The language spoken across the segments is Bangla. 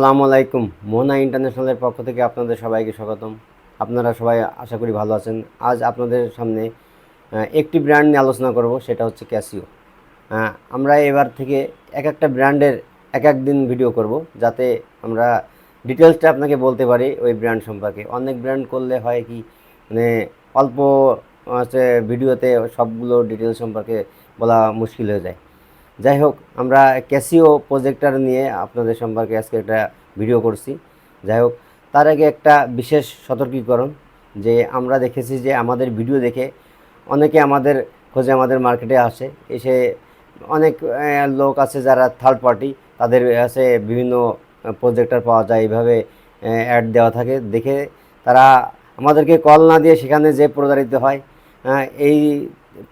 আসসালামু আলাইকুম। মোহনা ইন্টারন্যাশনালের পক্ষ থেকে আপনাদের সবাইকে স্বাগতম। আপনারা সবাই আশা করি ভালো আছেন। আজ আপনাদের সামনে একটি ব্র্যান্ড নিয়ে আলোচনা করব, সেটা হচ্ছে ক্যাসিও। আমরা এবার থেকে এক একটা ব্র্যান্ডের এক এক দিন ভিডিও করব, যাতে আমরা ডিটেলসটা আপনাকে বলতে পারি ওই ব্র্যান্ড সম্পর্কে। অনেক ব্র্যান্ড করলে হয় কি, মানে অল্প হচ্ছে ভিডিওতে সবগুলো ডিটেলস সম্পর্কে বলা মুশকিল হয়ে যায়। যাই হোক, আমরা ক্যাসিও প্রজেক্টর নিয়ে আপনাদের সম্পর্কে আজকে একটা ভিডিও করছি। যাই হোক, তার আগে একটা বিশেষ সতর্কীকরণ, যে আমরা দেখেছি যে আমাদের ভিডিও দেখে অনেকে আমাদের খোঁজে আমাদের মার্কেটে আসে, এসে অনেক লোক আছে যারা থার্ড পার্টি, তাদের কাছে বিভিন্ন প্রজেক্টর পাওয়া যায়, এইভাবে অ্যাড দেওয়া থাকে দেখে তারা আমাদেরকে কল না দিয়ে সেখানে যে প্রতারিত হয়। এই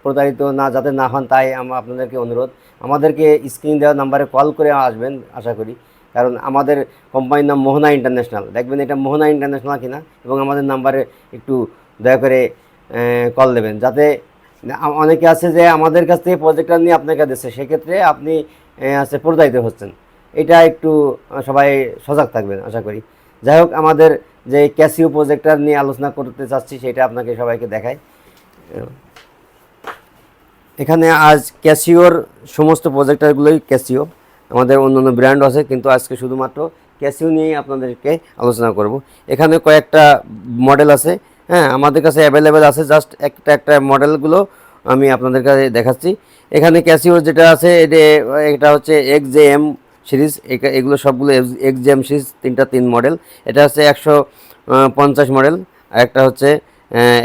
প্রতারিত না যাতে না হন, তাই আমরা আপনাদেরকে অনুরোধ, আমাদেরকে স্ক্রিন দেওয়া নাম্বারে কল করে আসবেন আশা করি। কারণ আমাদের কোম্পানির নাম মোহনা ইন্টারন্যাশনাল, দেখবেন এটা মোহনা ইন্টারন্যাশনাল কিনা, এবং আমাদের নাম্বারে একটু দয়া করে কল দেবেন। যাতে অনেকে আছে যে আমাদের কাছ থেকে প্রজেক্টটা নিয়ে আপনাকে দিচ্ছে, সেক্ষেত্রে আপনি আছে প্রতারিত হচ্ছেন। এটা একটু সবাই সজাগ থাকবেন আশা করি। যাই হোক, আমাদের যে ক্যাসিও প্রজেক্টর নিয়ে আলোচনা করতে চাচ্ছি সেটা আপনাকে সবাইকে দেখায়। এখানে আজ ক্যাসিওর সমস্ত প্রজেক্টরগুলোই ক্যাসিও, আমাদের অন্যান্য ব্র্যান্ড আছে, কিন্তু আজকে শুধুমাত্র ক্যাসিও নিয়েই আপনাদেরকে আলোচনা করব। এখানে কয়েকটা মডেল আছে, হ্যাঁ আমাদের কাছে অ্যাভেলেবেল আছে। জাস্ট একটা একটা মডেলগুলো আমি আপনাদের কাছে দেখাচ্ছি। এখানে ক্যাসিওর যেটা আছে এটা হচ্ছে এক্সজেএম সিরিজ, এগুলো সবগুলো এক্সজেএম সিরিজ, তিন মডেল। এটা হচ্ছে 150 মডেল, আর একটা হচ্ছে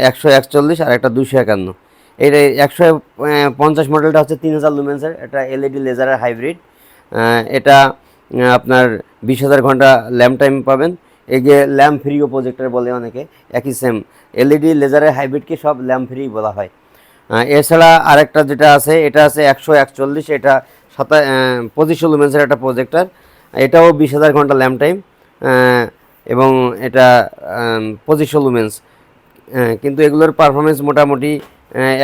141, আর একটা 251। এর 150 মডেলটা হচ্ছে 3000 লুমেন্সের, এটা এলইডি লেজারের হাইব্রিড। এটা আপনার 20,000 ঘন্টা ল্যাম্প টাইম পাবেন। এগে ল্যাম্প ফ্রিও প্রজেক্টর বলে অনেকে, একই সেম এলইডি লেজারের হাইব্রিডকে সব ল্যাম্প ফ্রি বলা হয়। এছাড়া আরেকটা যেটা আছে, এটা আছে 141, এটা 2500 লুমেন্সের একটা প্রজেক্টর, এটাও 20,000 ঘন্টা ল্যাম্প টাইম, এবং এটা 2500 লুমেন্স। কিন্তু এগুলোর পারফরমেন্স মোটামুটি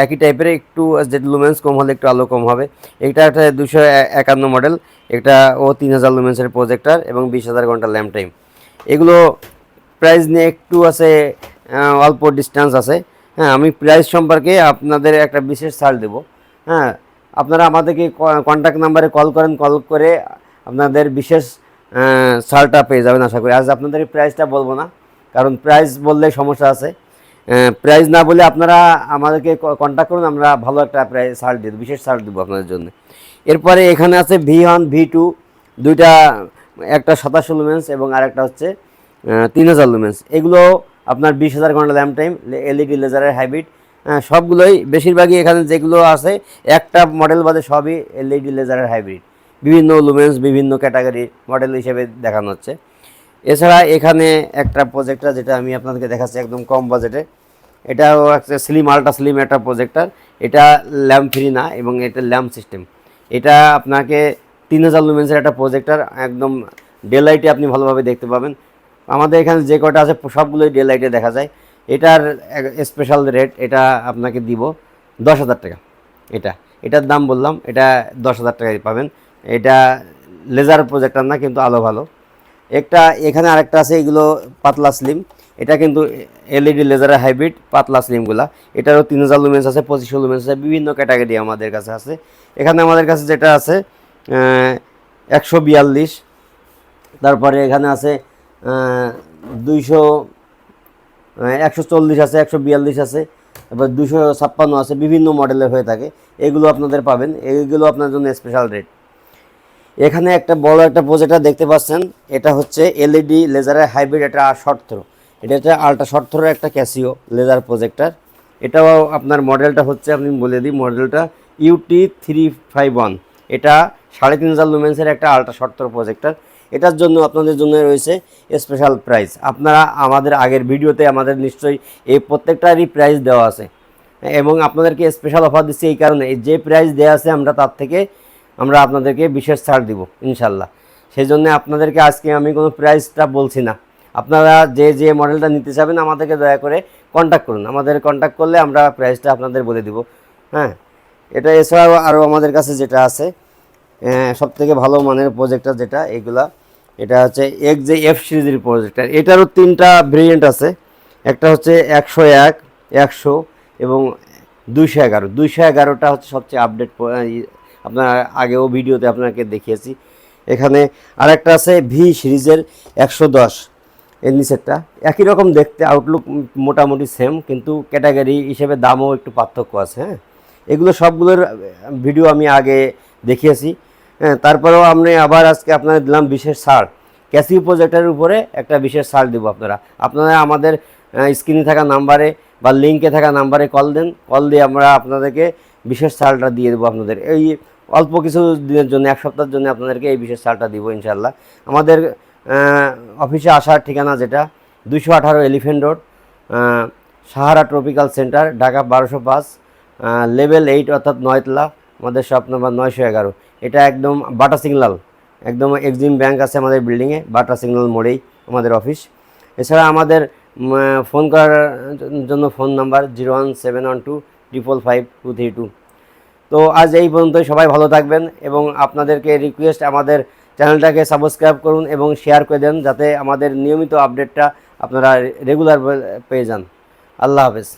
একই টাইপের, একটু যে লুমেন্স কম হলে একটু আলো কম হবে। এটা একটা 251 মডেল, এটা ও 3000 লুমেন্সের প্রজেক্টর এবং 20,000 ঘন্টা ল্যাম্প টাইম। এগুলো প্রাইস নিয়ে একটু আছে, অল্প ডিস্টেন্স আছে। হ্যাঁ, আমি প্রাইস সম্পর্কে আপনাদের একটা বিশেষ ছাড় দেবো। হ্যাঁ, আপনারা আমাদেরকে কন্ট্যাক্ট নাম্বারে কল করেন, কল করে আপনাদের বিশেষ ছাড়টা পেয়ে যাবেন আশা করি। আজ আপনাদের প্রাইসটা বলবো না, কারণ প্রাইস বললে সমস্যা আছে। প্রাইস না বলে আপনারা আমাদেরকে কন্ট্যাক্ট করুন, আমরা ভালো একটা প্রাইস ছাড় দেব, বিশেষ ছাড় দেবো আপনাদের জন্য। এরপরে এখানে আছে V1 V2, দুইটা, একটা 2700 লুমেন্স এবং আরেকটা হচ্ছে 3000 লুমেন্স। এগুলো আপনার 20,000 ঘন্টা ল্যাম্প টাইম, এলইডি লেজারের হাইব্রিড। সবগুলোই, বেশিরভাগই এখানে যেগুলো আছে একটা মডেল বাদে সবই এলইডি লেজারের হাইব্রিড, বিভিন্ন লুমেন্স বিভিন্ন ক্যাটাগরির মডেল হিসেবে দেখানো হচ্ছে। এছাড়া এখানে একটা প্রজেক্টর যেটা আমি আপনাদেরকে দেখাচ্ছি একদম কম বাজেটে, এটাও একটা স্লিম, আল্ট্রা স্লিম একটা প্রজেক্টর। এটা ল্যাম্প ফ্রি না, এবং এটা ল্যাম্প সিস্টেম। এটা আপনাকে 3000 লুমেন্সের একটা প্রজেক্টর, একদম ডে লাইটে আপনি ভালোভাবে দেখতে পাবেন। আমাদের এখানে যে কটা আছে সবগুলোই ডে লাইটে দেখা যায়। এটার স্পেশাল রেট, এটা আপনাকে দিব 10,000 টাকা। এটার দাম বললাম, এটা 10,000 টাকায় পাবেন। এটা লেজার প্রজেক্টর না, কিন্তু আলো ভালো। এখানে আরেকটা আছে, এগুলো পাতলা স্লিম, এটা কিন্তু এলইডি লেজারের হাইব্রিড পাতলা স্লিমগুলা। এটারও 3000 লুমেন্স আছে, 2500 লুমেন্স আছে, বিভিন্ন ক্যাটাগরি আমাদের কাছে আছে। এখানে আমাদের কাছে যেটা আছে 142, তারপরে এখানে আছে 200, 140 আছে, 142 আছে, তারপর 256 আছে, বিভিন্ন মডেলের হয়ে থাকে। এগুলো আপনাদের পাবেন, এইগুলো আপনার জন্য স্পেশাল রেট। এখানে একটা বড় একটা প্রজেক্টর দেখতে পাচ্ছেন, এটা হচ্ছে এলইডি লেজারের হাইব্রিড, এটা শর্ট থ্রো, এটা হচ্ছে আল্ট্রা শর্ট থ্রোর একটা ক্যাসিও লেজার প্রজেক্টর। এটাও আপনার মডেলটা হচ্ছে, আপনি বলে দিই মডেলটা UT351। এটা 3500 লুমেন্সের একটা আল্ট্রা শর্ট থ্রো প্রজেক্টর। এটার জন্য আপনাদের জন্য রয়েছে স্পেশাল প্রাইস। আপনারা আমাদের আগের ভিডিওতে আমাদের নিশ্চয়ই এই প্রত্যেকটারই প্রাইস দেওয়া আছে, এবং আপনাদেরকে স্পেশাল অফার দিচ্ছি এই কারণে, যে প্রাইস দেওয়া আছে আমরা তার থেকে আমরা আপনাদেরকে বিশেষ ছাড় দিব ইনশাল্লাহ। সেই জন্য আপনাদেরকে আজকে আমি কোনো প্রাইসটা বলছি না। আপনারা যে মডেলটা নিতে চাবেন আমাদেরকে দয়া করে কন্ট্যাক্ট করুন, আমাদের কন্ট্যাক্ট করলে আমরা প্রাইসটা আপনাদের বলে দিব। হ্যাঁ, এটা এছাড়াও আরও আমাদের কাছে যেটা আছে সবথেকে ভালো মানের প্রজেক্টর, যেটা এগুলা এটা হচ্ছে এক্সজে এফ সিরিজের প্রজেক্টর। এটারও 3টা ভেরিয়েন্ট আছে। একটা হচ্ছে 101, 100 এবং 211। 211টা হচ্ছে সবচেয়ে আপডেট, আপনার আগেও ভিডিওতে আপনাকে দেখিয়েছি। এখানে আরেকটা আছে ভি সিরিজের 110, এর নিচেরটা একই রকম দেখতে, আউটলুক মোটামুটি সেম, কিন্তু ক্যাটাগরি হিসেবে দামও একটু পার্থক্য আছে। হ্যাঁ, এগুলো সবগুলোর ভিডিও আমি আগে দেখিয়েছি। হ্যাঁ, তারপরেও আমি আবার আজকে আপনাদের দিলাম বিশেষ ছাড়। ক্যাসিও প্রজেক্টের উপরে একটা বিশেষ ছাড় দেবো। আপনারা আমাদের স্ক্রিনে থাকা নাম্বারে বা লিঙ্কে থাকা নাম্বারে কল দেন, কল দিয়ে আমরা আপনাদেরকে বিশেষ ছাড়টা দিয়ে দেবো। আপনাদের এই অল্প কিছু দিনের জন্য, 1 সপ্তাহের জন্য আপনাদেরকে এই বিশেষ ছাড়টা দিব ইনশাল্লাহ। আমাদের অফিসে আসার ঠিকানা যেটা 218 elephant road, Sahara tropical centre, Dhaka 1205, level 8 অর্থাৎ 9তলা, আমাদের শপ নাম্বার 911। এটা একদম বাটা সিগন্যাল, একদম এক্সিম ব্যাংক আছে আমাদের বিল্ডিংয়ে, বাটা সিগন্যাল মোড়েই আমাদের অফিস। এছাড়া আমাদের ফোন করার জন্য ফোন নাম্বার 01712555232। তো আজ এই পর্যন্তই। সবাই ভালো থাকবেন এবং আপনাদেরকে রিকোয়েস্ট, আমাদের চ্যানেলটাকে সাবস্ক্রাইব করুন এবং শেয়ার করে দেন, যাতে আমাদের নিয়মিত আপডেটটা আপনারা রেগুলার পেয়ে যান। আল্লাহ হাফেজ।